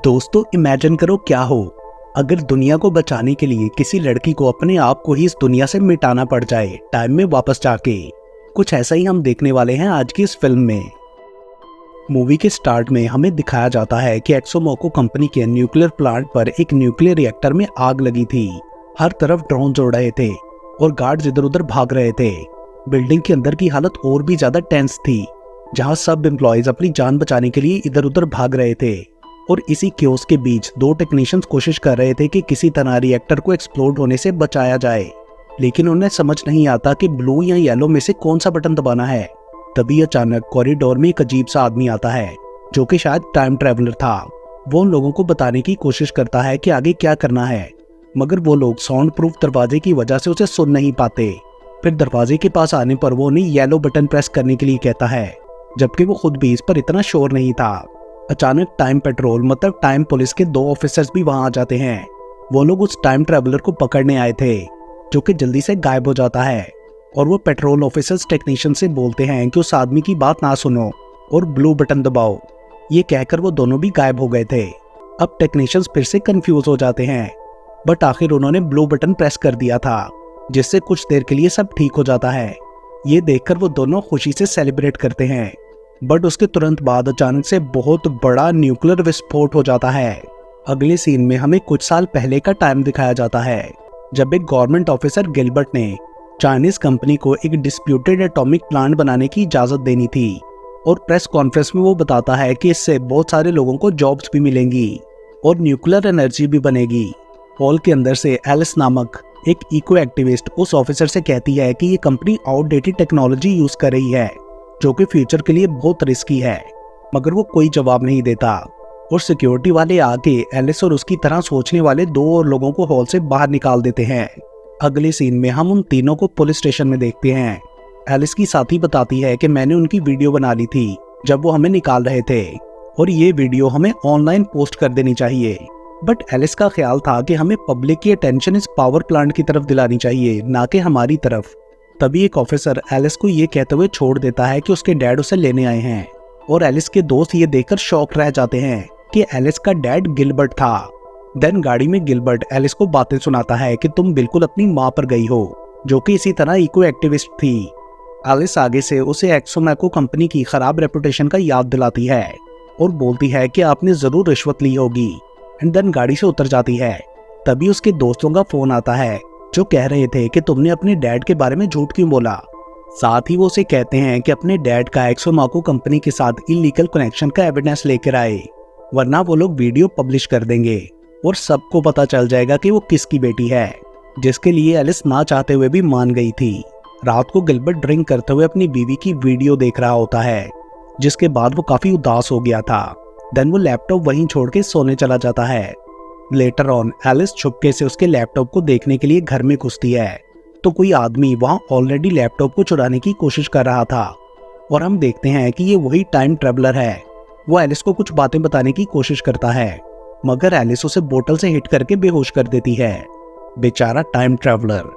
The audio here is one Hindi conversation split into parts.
दोस्तों इमेजिन करो क्या हो अगर दुनिया को बचाने के लिए किसी लड़की को अपने आप को ही इस दुनिया से मिटाना पड़ जाए टाइम में वापस जाके। कुछ ऐसा ही हम देखने वाले हैं आज की इस फिल्म में। मूवी के स्टार्ट में हमें दिखाया जाता है कि एक्सोमोको कंपनी के न्यूक्लियर प्लांट पर एक न्यूक्लियर रिएक्टर में आग लगी थी। हर तरफ ड्रोन उड़ रहे थे और गार्ड्स इधर उधर भाग रहे थे। बिल्डिंग के अंदर की हालत और भी ज्यादा टेंस थी, जहां सब एम्प्लॉयज अपनी जान बचाने के लिए इधर उधर भाग रहे थे। और इसी क्योस के बीच दो टेक्नीशियंस कोशिश कर रहे थे कि किसी तरह रिएक्टर को एक्सप्लोड होने से बचाया जाए, लेकिन उन्हें समझ नहीं आता कि ब्लू या येलो में से कौन सा बटन दबाना है। तभी अचानक कॉरिडोर में एक अजीब सा आदमी आता है जो कि शायद टाइम ट्रैवलर था। वो उन लोगों को बताने की कोशिश करता है कि आगे क्या करना है, मगर वो लोग साउंड प्रूफ दरवाजे की वजह से उसे सुन नहीं पाते। फिर दरवाजे के पास आने पर वो उन्हें येलो बटन प्रेस करने के लिए कहता है, जबकि वो खुद भी इस पर इतना श्योर नहीं था। अचानक टाइम पेट्रोल मतलब टाइम पुलिस के 2 ऑफिसर्स भी वहां आ जाते हैं। वो लोग उस टाइम ट्रैवलर को पकड़ने आए थे जो कि जल्दी से गायब हो जाता है। और वो पेट्रोल ऑफिसर्स टेक्नीशियन से बोलते हैं कि उस आदमी की बात ना सुनो और ब्लू बटन दबाओ। ये कहकर वो दोनों भी गायब हो गए थे। अब टेक्नीशियंस फिर से कंफ्यूज हो जाते हैं, बट आखिर उन्होंने ब्लू बटन प्रेस कर दिया था, जिससे कुछ देर के लिए सब ठीक हो जाता है। ये देखकर वो दोनों खुशी से सेलिब्रेट करते हैं, बट उसके तुरंत बाद अचानक से बहुत बड़ा न्यूक्लियर विस्फोट हो जाता है। अगले सीन में हमें कुछ साल पहले का टाइम दिखाया जाता है, जब एक गवर्नमेंट ऑफिसर गिलबर्ट ने चाइनीज कंपनी को एक डिस्प्यूटेड एटॉमिक प्लांट बनाने की इजाजत देनी थी। और प्रेस कॉन्फ्रेंस में वो बताता है कि इससे बहुत सारे लोगों को जॉब्स भी मिलेंगी और न्यूक्लियर एनर्जी भी बनेगी। हॉल के अंदर से एलिस नामक एक इको एक्टिविस्ट उस ऑफिसर से कहती है कि ये कंपनी आउटडेटेड टेक्नोलॉजी यूज कर रही है जो कि फ्यूचर के लिए बहुत रिस्की है, मगर वो कोई जवाब नहीं देता। और सिक्योरिटी वाले आके एलिस और उसकी तरह सोचने वाले 2 और लोगों को हॉल से बाहर निकाल देते हैं। अगले सीन में हम उन तीनों को पुलिस स्टेशन में देखते हैं। एलिस की साथी बताती है कि मैंने उनकी वीडियो बना ली थी जब वो हमें निकाल रहे थे और ये वीडियो हमें ऑनलाइन पोस्ट कर देनी चाहिए। बट एलिस का ख्याल था कि हमें पब्लिक की अटेंशन इस पावर प्लांट की तरफ दिलानी चाहिए, ना कि हमारी तरफ। तभी एक ऑफिसर एलिस को ये कहते हुए छोड़ देता है कि उसके डैड उसे लेने आए हैं। और एलिस के दोस्त ये देखकर शॉक रह जाते हैं कि एलिस का डैड गिलबर्ट था। देन गाड़ी में गिलबर्ट एलिस को बातें सुनाता है कि तुम बिल्कुल अपनी माँ पर गई हो, जो कि इसी तरह इको एक्टिविस्ट थी। एलिस आगे से उसे एक्सोमैको कंपनी की खराब रेपुटेशन का याद दिलाती है और बोलती है कि आपने जरूर रिश्वत ली होगी। एंड देन गाड़ी से उतर जाती है। तभी उसके दोस्तों का फोन आता है जो कह रहे थे कि तुमने अपने डैड के बारे में झूठ क्यों बोला। साथ ही वो उसे कहते हैं कि अपने डैड का एक्सोमैको कंपनी के साथ इलीगल कनेक्शन का एविडेंस लेकर आए, वरना वो लोग वीडियो पब्लिश कर देंगे और सबको पता चल जाएगा कि वो किसकी बेटी है, जिसके लिए एलिस ना चाहते हुए भी मान गई थी। रात को गिलबर्ट ड्रिंक करते हुए अपनी बीवी की वीडियो देख रहा होता है, जिसके बाद वो काफी उदास हो गया था। देन वो लैपटॉप वहीं छोड़ के सोने चला जाता है। लेटर ऑन एलिस छुपके से उसके लैपटॉप को देखने के लिए घर में घुसती है तो कोई आदमी वहां ऑलरेडी लैपटॉप को चुराने की कोशिश कर रहा था। और हम देखते हैं कि ये वही टाइम ट्रैवलर है। वो एलिस को कुछ बातें बताने की कोशिश करता है, मगर एलिस उसे बोतल से हिट करके बेहोश कर देती है। बेचारा टाइम ट्रैवलर।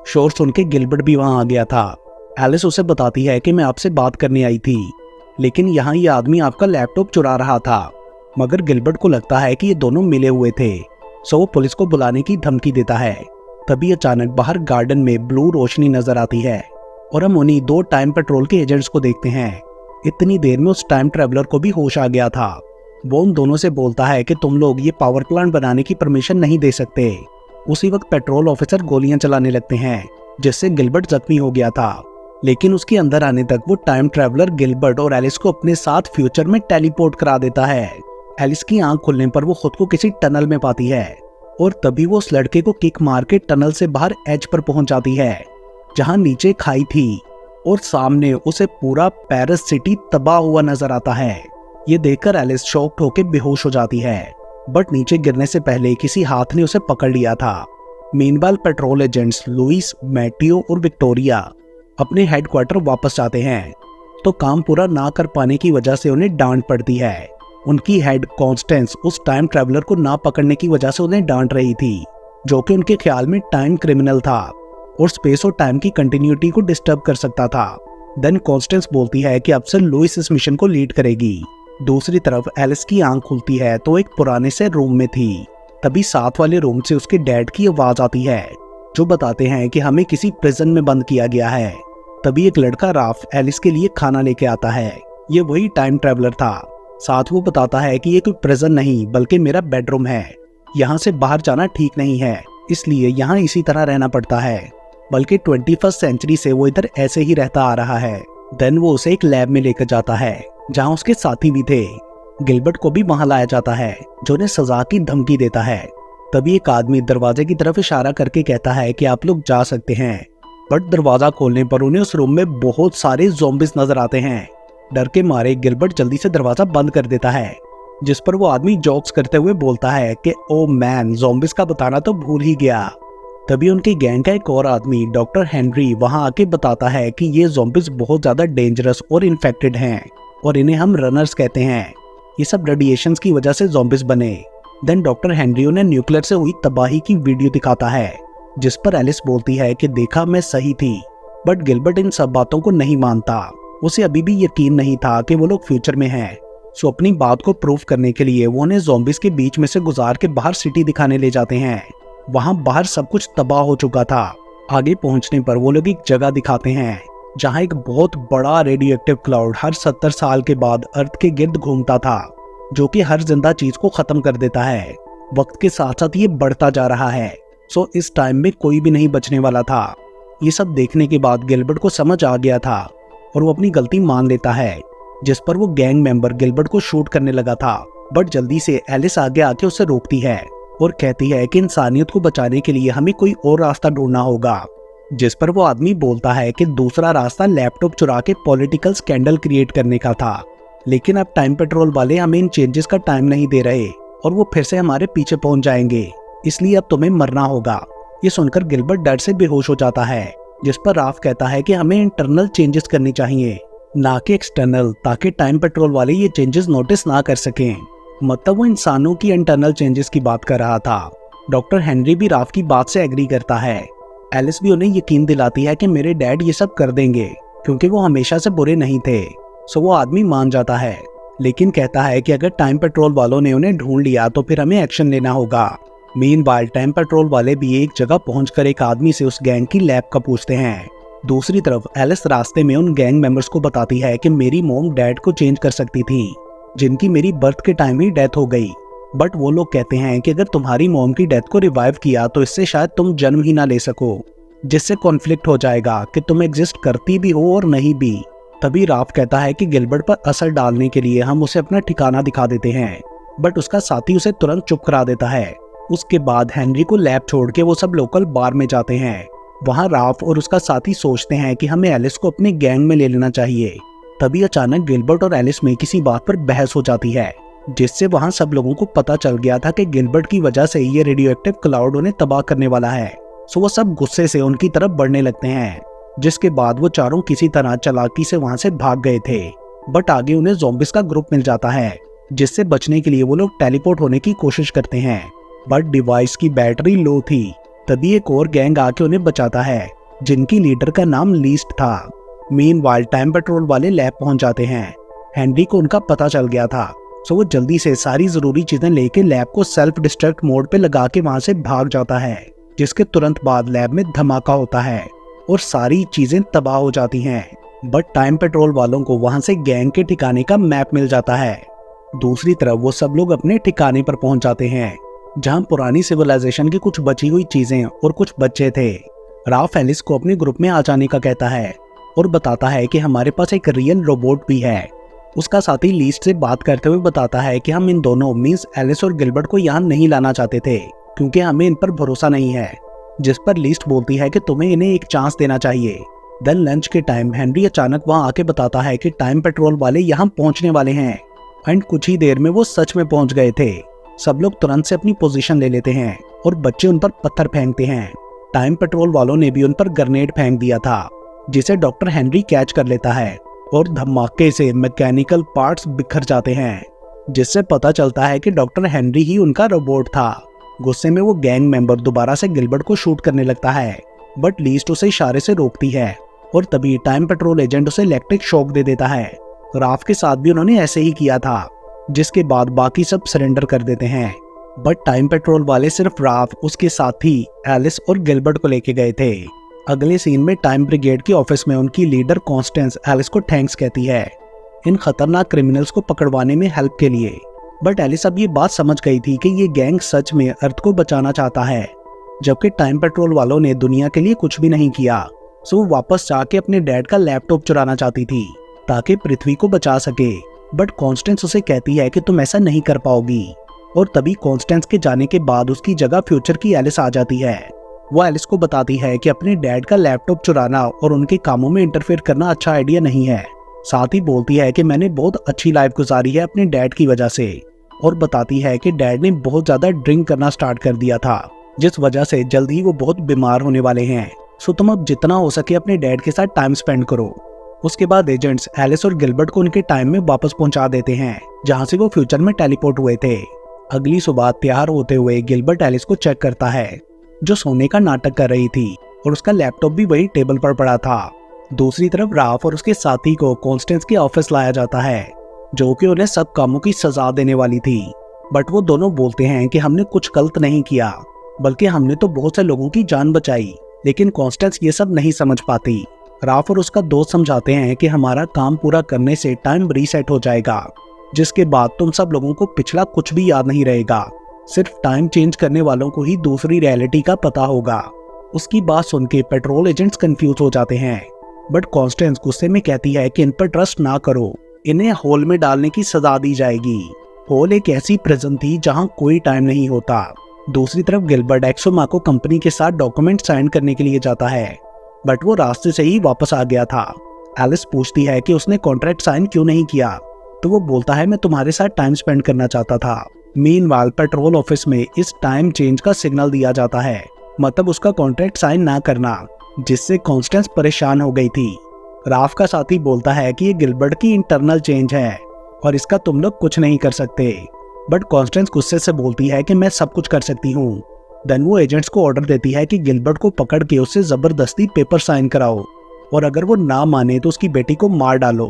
शोर सुन के गिलबर्ट भी वहां आ गया था। एलिस उसे बताती है कि मैं आपसे बात करने आई थी, लेकिन यहाँ ये आदमी आपका लैपटॉप चुरा रहा था। मगर गिलबर्ट को लगता है कि ये दोनों मिले हुए थे, सो वो पुलिस को बुलाने की धमकी देता है। तभी अचानक बाहर गार्डन में ब्लू रोशनी नजर आती है और हम उन्हीं 2 टाइम पेट्रोल के एजेंट्स को देखते हैं। इतनी देर में उस टाइम ट्रैवलर को भी होश आ गया था। वो उन दोनों से बोलता है कि तुम लोग ये पावर प्लांट बनाने की परमिशन नहीं दे सकते। उसी वक्त पेट्रोल ऑफिसर गोलियां चलाने लगते हैं, जिससे गिलबर्ट जख्मी हो गया था। लेकिन उसके अंदर आने तक वो टाइम ट्रैवलर गिलबर्ट और एलिस को अपने साथ फ्यूचर में टेलीपोर्ट करा देता है। एलिस की आंख खुलने पर वो खुद को किसी टनल में पाती है और तभी वो उस लड़के को किक मार के टनल से बाहर एज पर पहुंच जाती है, जहां नीचे खाई थी और सामने उसे पूरा पेरिस सिटी तबाह हुआ नजर आता है। ये देखकर एलिस शॉक्ड होकर बेहोश हो जाती है, बट नीचे गिरने से पहले किसी हाथ ने उसे पकड़ लिया था। Meanwhile patrol agents Luis, Mateo और विक्टोरिया अपने हेडक्वार्टर वापस जाते हैं तो काम पूरा ना कर पाने की वजह से उन्हें डांट पड़ती है। उनकी हेड कॉन्स्टेंस उस टाइम ट्रैवलर को ना पकड़ने की वजह से उन्हें डांट रही थी, जो कि उनके ख्याल में टाइम क्रिमिनल था और स्पेस और टाइम की कंटिन्यूटी को डिस्टर्ब कर सकता था। देन कॉन्स्टेंस बोलती है कि अब से लुइस इस मिशन को लीड करेगी, दूसरी तरफ एलिस की आंख खुलती है तो एक पुराने से रूम में थी। तभी साथ वाले रूम से उसके डैड की आवाज आती है जो बताते हैं कि हमें किसी प्रिजन में बंद किया गया है। तभी एक लड़का राफ एलिस के लिए खाना लेके आता है। ये वही टाइम ट्रेवलर था। साथ वो बताता है कि ये कोई प्रिजन नहीं बल्कि मेरा बेडरूम है। यहाँ से बाहर जाना ठीक नहीं है, इसलिए यहाँ इसी तरह रहना पड़ता है। बल्कि 21st सेंचुरी से वो इधर ऐसे ही रहता आ रहा है। देन वो उसे एक लैब में लेकर जाता है जहाँ उसके साथी भी थे। गिलबर्ट को भी वहां लाया जाता है जो उन्हें सजा की धमकी देता है। तभी एक आदमी दरवाजे की तरफ इशारा करके कहता है कि आप लोग जा सकते हैं। बट दरवाजा खोलने पर उन्हें उस रूम में बहुत सारे ज़ॉम्बीज़ नजर आते हैं। डर के मारे गिलबर्ट जल्दी से दरवाजा बंद कर देता है, जिस पर वो आदमी जोक्स करते हुए बोलता है कि ओ मैन, ज़ॉम्बीज़ का बताना तो भूल ही गया। तभी उनकी गैंग का एक और आदमी डॉक्टर हेनरी वहां आके बताता है कि ये ज़ॉम्बीज़ बहुत ज्यादा डेंजरस और इन्फेक्टेड हैं और इन्हें हम रनर्स कहते हैं। ये सब रेडिएशंस की वजह से ज़ॉम्बीज़ बने। देन डॉक्टर हेनरी उन्हें न्यूक्लियर से हुई तबाही की वीडियो दिखाता है, जिस पर एलिस बोलती है कि देखा, मैं सही थी। बट गिलबर्ट इन सब बातों को नहीं मानता। उसे अभी भी यकीन नहीं था कि वो लोग फ्यूचर में हैं। सो अपनी बात को प्रूव करने के लिए वो उन्हें ज़ॉम्बीज़ के बीच में से गुजार के बाहर सिटी दिखाने ले जाते हैं। वहां बाहर सब कुछ तबाह हो चुका था। आगे पहुंचने पर वो लोग एक जगह दिखाते हैं जहां एक बहुत बड़ा रेडियो एक्टिव क्लाउड हर 70 साल के बाद अर्थ के गिर्द घूमता था, जो कि हर जिंदा चीज को खत्म कर देता है। वक्त के साथ साथ ये बढ़ता जा रहा है। सो इस टाइम में कोई भी नहीं बचने वाला था। ये सब देखने के बाद गिलबर्ट को समझ आ गया था और वो अपनी गलती मान लेता है, जिस पर वो गैंग मेंबर गिलबर्ट को शूट करने लगा था। बट जल्दी से एलिस आगे आके उसे रोकती है और कहती है कि इंसानियत को बचाने के लिए हमें कोई और रास्ता ढूंढना होगा। जिस पर वो आदमी बोलता है कि दूसरा रास्ता लैपटॉप चुरा के पॉलिटिकल स्कैंडल क्रिएट करने का था, लेकिन अब टाइम पेट्रोल वाले हमें इन चेंजेस का टाइम नहीं दे रहे और वो फिर से हमारे पीछे पहुंच जाएंगे, इसलिए अब तुम्हें मरना होगा। ये सुनकर गिलबर्ट डर से बेहोश हो जाता है, जिस पर राफ कहता है कि हमें इंटरनल चेंजेस करनी चाहिए, ना कि एक्सटर्नल, ताकि टाइम पेट्रोल वाले ये चेंजेस नोटिस ना कर सकें। मतलब वो इंसानों की इंटरनल चेंजेस की बात कर रहा था। डॉक्टर हेनरी भी राफ की बात से एग्री करता है। एलिस भी उन्हें यकीन दिलाती है कि मेरे डैड ये सब कर देंगे, क्योंकि वो हमेशा से बुरे नहीं थे। सो वो आदमी मान जाता है, लेकिन कहता है कि अगर टाइम पेट्रोल वालों ने उन्हें ढूंढ लिया तो फिर हमें एक्शन लेना होगा। मीनवाइल टाइम पेट्रोल वाले भी एक जगह पहुंचकर एक आदमी से उस गैंग की लैब का पूछते हैं। दूसरी तरफ एलिस रास्ते में उन गैंग मेंबर्स को बताती है कि मेरी मॉम डैड को चेंज कर सकती थी, जिनकी मेरी बर्थ के टाइम ही डेथ हो गई। बट वो लोग कहते हैं कि अगर तुम्हारी मॉम की डेथ को रिवाइव किया तो इससे शायद तुम जन्म ही ना ले सको, जिससे कॉन्फ्लिक्ट हो जाएगा कि तुम एग्जिस्ट करती भी हो और नहीं भी। तभी राफ कहता है कि गिलबर्ट पर असर डालने के लिए हम उसे अपना ठिकाना दिखा देते हैं, बट उसका साथी उसे तुरंत चुप करा देता है। उसके बाद हेनरी को लैब छोड़ के वो सब लोकल बार में जाते हैं। वहाँ राफ और उसका साथी सोचते हैं कि हमें एलिस को अपने गैंग में ले लेना चाहिए। तभी अचानक गिलबर्ट और एलिस में किसी बात पर बहस हो जाती है, जिससे वहाँ सब लोगों को पता चल गया था कि गिलबर्ट की वजह से ये रेडियो एक्टिव क्लाउड उन्हें तबाह करने वाला है। सो वो सब गुस्से से उनकी तरफ बढ़ने लगते हैं, जिसके बाद वो चारों किसी तरह चालाकी से वहाँ से भाग गए थे। बट आगे उन्हें ज़ॉम्बीज़ का ग्रुप मिल जाता है, जिससे बचने के लिए वो लोग टेलीपोर्ट होने की कोशिश करते हैं, बट डिवाइस की बैटरी लो थी। तभी एक और गैंग आके उन्हें बचाता है, जिनकी लीडर का नाम लीस्ट था। मीनवाइल टाइम पेट्रोल वाले लैब पहुंच जाते हैं। हेनरी को उनका पता चल गया था, सो वो जल्दी से सारी जरूरी चीजें लेके लैब को सेल्फ डिस्ट्रक्ट मोड पे लगा के वहां से भाग जाता है, जिसके तुरंत बाद लैब में धमाका होता है और सारी चीजें तबाह हो जाती हैं। बट टाइम पेट्रोल वालों को वहां से गैंग के ठिकाने का मैप मिल जाता है। दूसरी तरफ वो सब लोग अपने ठिकाने पर पहुंच जाते हैं, जहां पुरानी सिविलाइजेशन की कुछ बची हुई चीजें और कुछ बच्चे थे। राफ एलिस को अपने ग्रुप में आ जाने का कहता है और बताता है कि हमारे पास एक रियल रोबोट भी है। उसका साथी लीस्ट से बात करते हुए बताता है कि हम इन दोनों मींस एलिस और गिलबर्ट को यहाँ नहीं लाना चाहते थे, क्योंकि हमें इन पर भरोसा नहीं है। जिस पर लीस्ट बोलती है कि तुम्हें इन्हें एक चांस देना चाहिए। देन लंच के टाइम हेनरी अचानक वहाँ आके बताता है कि टाइम पेट्रोल वाले यहाँ पहुँचने वाले हैं, एंड कुछ ही देर में वो सच में पहुँच गए थे। सब लोग तुरंत से अपनी पोजीशन ले लेते हैं और बच्चे उन पर पत्थर फेंकते हैं। टाइम पेट्रोल वालों ने भी उन पर ग्रेनेड फेंक दिया था, जिसे डॉक्टर हेनरी कैच कर लेता है और धमाके से मैकेनिकल पार्ट्स बिखर जाते हैं, जिससे पता चलता है कि डॉक्टर हेनरी ही उनका रोबोट था। गुस्से में वो गैंग मेंबर दोबारा से गिलबर्ट को शूट करने लगता है, बट लीस्ट उसे इशारे से रोकती है और तभी टाइम पेट्रोल एजेंट उसे इलेक्ट्रिक शॉक दे देता है, राफ के साथ भी उन्होंने ऐसे ही किया था, जिसके बाद बाकी सब सरेंडर कर देते हैं। बट टाइम पेट्रोल वाले सिर्फ राफ, उसके साथी एलिस और गिलबर्ट को लेके गए थे। अगले सीन में टाइम ब्रिगेड के ऑफिस में उनकी लीडर कॉन्स्टेंस एलिस को थैंक्स कहती है इन खतरनाक क्रिमिनल्स को पकड़वाने में हेल्प के लिए। बट एलिस अब ये बात समझ गई थी कि ये गैंग सच में अर्थ को बचाना चाहता है, जबकि टाइम पेट्रोल वालों ने दुनिया के लिए कुछ भी नहीं किया। सो वो वापस जाके अपने डैड का लैपटॉप चुराना चाहती थी ताकि पृथ्वी को बचा सके। बट कॉन्स्टेंस उसे कहती है कि तुम ऐसा नहीं कर पाओगी। और तभी कॉन्स्टेंस के जाने के बाद उसकी जगह फ्यूचर की एलिस आ जाती है। वो एलिस को बताती है कि अपने डैड का लैपटॉप चुराना और उनके कामों में इंटरफेयर करना अच्छा आइडिया नहीं है। साथ ही बोलती है कि मैंने बहुत अच्छी लाइफ गुजारी है अपने डैड की वजह से, और बताती है कि डैड ने बहुत ज्यादा ड्रिंक करना स्टार्ट कर दिया था, जिस वजह से जल्द ही वो बहुत बीमार होने वाले हैं। सो तुम अब जितना हो सके अपने डैड के साथ टाइम स्पेंड करो। उसके बाद एजेंट्स एलिस और गिलबर्ट को उनके टाइम में वापस पहुंचा देते हैं जहां से वो फ्यूचर में टेलीपोर्ट हुए थे। अगली सुबह तैयार होते हुए गिलबर्ट एलिस को चेक करता है, जो सोने का नाटक कर रही थी, और उसका लैपटॉप भी वही टेबल पर पड़ा था। दूसरी तरफ राफ और उसके साथी को कॉन्स्टेंस के ऑफिस लाया जाता है, जो कि उन्हें सब कामों की सजा देने वाली थी। बट वो दोनों बोलते हैं कि हमने कुछ गलत नहीं किया, बल्कि हमने तो बहुत से लोगों की जान बचाई। लेकिन कॉन्स्टेंस ये सब नहीं समझ पाती। राफ और उसका दोस्त समझाते हैं कि हमारा काम पूरा करने से टाइम रीसेट हो जाएगा, जिसके बाद तुम सब लोगों को पिछला कुछ भी याद नहीं रहेगा। सिर्फ टाइम चेंज करने वालों को ही दूसरी रियलिटी का पता होगा। उसकी बात सुन के पेट्रोल एजेंट्स कंफ्यूज हो जाते हैं। बट कॉन्स्टेंस गुस्से में कहती है कि इन पर ट्रस्ट ना करो, इन्हें होल में डालने की सजा दी जाएगी। होल एक ऐसी प्रिजन थी जहां कोई टाइम नहीं होता। दूसरी तरफ गिलबर्ट एक्सोमा को कंपनी के साथ डॉक्यूमेंट साइन करने के लिए जाता है, बट वो रास्ते से ही वापस आ गया था। एलिस पूछती है कि उसने कॉन्ट्रैक्ट साइन क्यों नहीं किया, तो वो बोलता है मैं तुम्हारे साथ टाइम स्पेंड करना चाहता था। मीनवाइल पेट्रोल ऑफिस में इस टाइम चेंज का सिग्नल दिया जाता है, मतलब उसका कॉन्ट्रैक्ट साइन ना करना, जिससे कॉन्स्टेंस परेशान हो गई थी। राफ का साथी बोलता है कि ये गिलबर्ट की इंटरनल चेंज है और इसका तुम लोग कुछ नहीं कर सकते। बट कॉन्स्टेंस गुस्से से बोलती है कि मैं सब कुछ कर सकती हूँ। देन वो एजेंट्स को ऑर्डर देती है कि गिलबर्ट को पकड़ के उससे जबरदस्ती पेपर साइन कराओ, और अगर वो ना माने तो उसकी बेटी को मार डालो।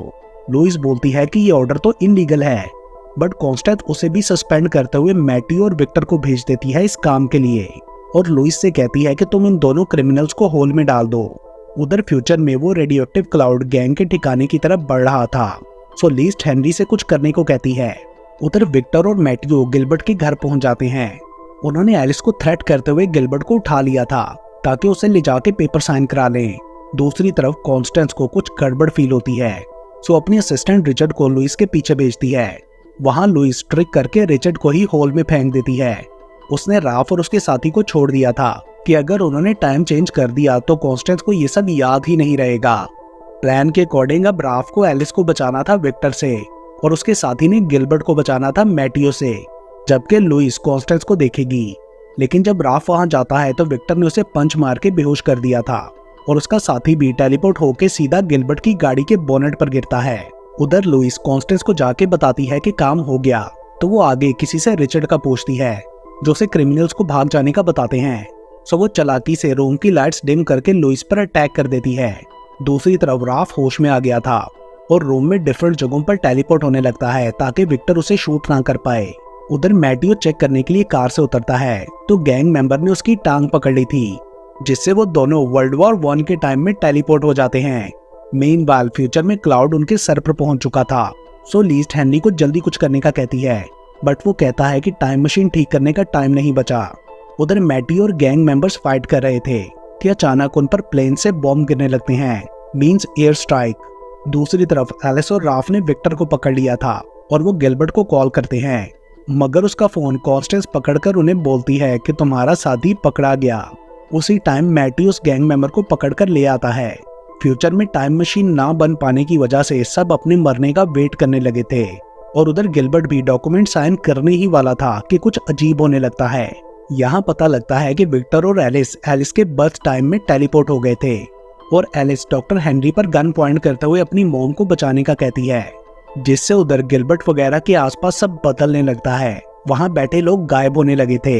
लुइस बोलती है कि ये ऑर्डर तो इनलीगल है, बट कॉन्स्टेंस उसे भी सस्पेंड करते हुए मैट्यू और विक्टर को भेज देती है इस काम के लिए, और लुइस से कहती है कि तुम इन दोनों क्रिमिनल्स को होल में डाल दो। उधर फ्यूचर में वो रेडियो एक्टिव क्लाउड गैंग के ठिकाने की तरफ बढ़ रहा था, सो लीस्ट हेनरी से कुछ करने को कहती है। उधर विक्टर और मैट्यू गिलबर्ट के घर पहुंच जाते हैं। उन्होंने एलिस को थ्रेट करते हुए गिलबर्ट को उठा लिया था ताकि उसे ले जाके पेपर साइन करा लें। दूसरी तरफ कॉन्स्टेंस को कुछ गड़बड़ फील होती है, सो अपनी असिस्टेंट रिचर्ड को लुइस के पीछे भेजती है। वहां लुइस ट्रिक करके रिचर्ड को ही होल में फेंक देती है। उसने राफ और उसके साथी को छोड़ दिया था कि अगर उन्होंने टाइम चेंज कर दिया तो कॉन्स्टेंस को ये सब याद ही नहीं रहेगा। प्लान के अकॉर्डिंग अब राफ को एलिस को बचाना था विक्टर से, और उसके साथी ने गिलबर्ट को बचाना था मैट्यू से, जबकि लुइस कॉन्स्टेंस को देखेगी। लेकिन जब राफ वहां जाता है तो विक्टर ने उसे पंच मार के बेहोश कर दिया था, और उसका साथी भी टेलीपोर्ट होकर सीधा गिलबर्ट की गाड़ी के बोनेट पर गिरता है। उधर लुइस कॉन्स्टेंस को जाके बताती है कि काम हो गया, तो वो आगे किसी से रिचर्ड का पूछती है, जो उसे क्रिमिनल्स को भाग जाने का बताते हैं। सो वो चालाकी से रूम की लाइट्स डिम करके लुइस पर अटैक कर देती है। दूसरी तरफ राफ होश में आ गया था और रूम में डिफरेंट जगहों पर टेलीपोर्ट होने लगता है ताकि विक्टर उसे शूट ना कर पाए। उधर मैट्यू चेक करने के लिए कार से उतरता है तो गैंग मेंबर ने उसकी टांग पकड़ ली थी, जिससे वो दोनों वर्ल्ड वॉर 1 के टाइम में टेलीपोर्ट हो जाते हैं। मीनवाइल फ्यूचर में क्लाउड उनके सर पर पहुंच चुका था, सो लीस्ट हेनरी को जल्दी कुछ करने का कहती है, बट वो कहता है कि टाइम मशीन ठीक करने का टाइम नहीं बचा। उधर मैट्यू और गैंग मेंबर्स फाइट कर रहे थे कि अचानक उन पर प्लेन से बॉम्ब गिरने लगते हैं, मींस एयर स्ट्राइक। दूसरी तरफ एलिस और राफ ने विक्टर को पकड़ लिया था और वो गिलबर्ट को कॉल करते हैं, मगर उसका फोन कॉन्स्टेंस पकड़कर उन्हें बोलती है कि तुम्हारा साथी पकड़ा गया। उसी टाइम मैट्यू उस गैंग मेंबर को पकड़कर ले आता है। फ्यूचर में टाइम मशीन ना बन पाने की वजह से सब अपने मरने का वेट करने लगे थे, और उधर गिलबर्ट भी डॉक्यूमेंट साइन करने ही वाला था कि कुछ अजीब होने लगता है। यहाँ पता लगता है कि विक्टर और एलिस के बर्थ टाइम में टेलीपोर्ट हो गए थे, और एलिस डॉक्टर हेनरी पर गन पॉइंट करते हुए अपनी मॉम को बचाने का कहती है, जिससे उधर गिलबर्ट वगैरह के आसपास सब बदलने लगता है। वहां बैठे लोग गायब होने लगे थे।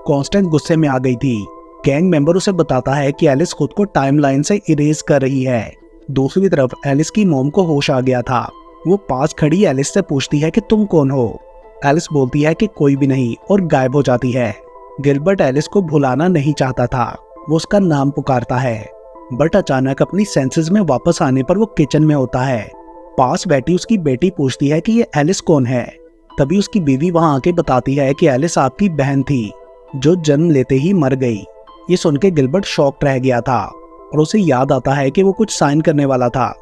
कॉन्स्टेंस गुस्से में आ गई थी। गैंग मेंबर उसे बताता है कि एलिस खुद को टाइमलाइन से इरेज कर रही है। दूसरी तरफ एलिस की मॉम को होश आ गया था, वो पास खड़ी एलिस से पूछती है कि तुम कौन हो। एलिस बोलती है कि कोई भी नहीं और गायब हो जाती है। गिलबर्ट एलिस को भुलाना नहीं चाहता था, वो उसका नाम पुकारता है, बट अचानक अपनी सेंसेस में वापस आने पर वो किचन में होता है। पास बैठी उसकी बेटी पूछती है कि ये एलिस कौन है। तभी उसकी बीवी वहां आके बताती है कि एलिस आपकी बहन थी जो जन्म लेते ही मर गई। ये सुन के गिलबर्ट शॉक्ड रह गया था और उसे याद आता है कि वो कुछ साइन करने वाला था,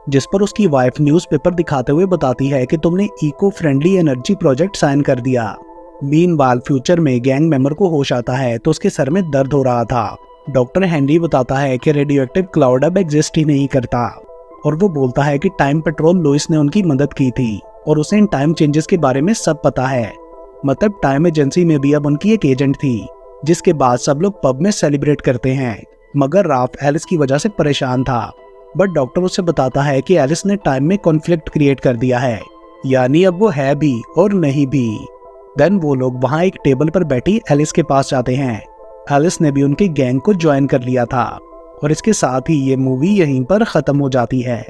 जिस पर उसकी वाइफ न्यूज़पेपर दिखाते हुए बताती है कि तुमने eco friendly energy project sign कर दिया। मीनवाइल फ्यूचर में गैंग मेंबर को होश आता है तो उसके सर में दर्द हो रहा था। डॉक्टर हेनरी बताता है कि रेडियो एक्टिव क्लाउड अब एग्जिस्ट ही नहीं करता, और वो बोलता है कि टाइम पेट्रोल लुइस ने उनकी मदद की थी और उसे इन टाइम चेंजेस के बारे में सब पता है। मतलब टाइम एजेंसी में भी अब उनकी एक एजेंट थी, जिसके बाद सब लोग पब में सेलिब्रेट करते हैं। मगर राफ एलिस की वजह से परेशान था, बट डॉक्टर उसे बताता है कि एलिस ने टाइम में कॉन्फ्लिक्ट क्रिएट कर दिया है, यानी अब वो है भी और नहीं भी। देन वो लोग वहाँ एक टेबल पर बैठी एलिस के पास जाते हैं। एलिस ने भी उनके गैंग को ज्वाइन कर लिया था और इसके साथ ही ये मूवी यहीं पर खत्म हो जाती है।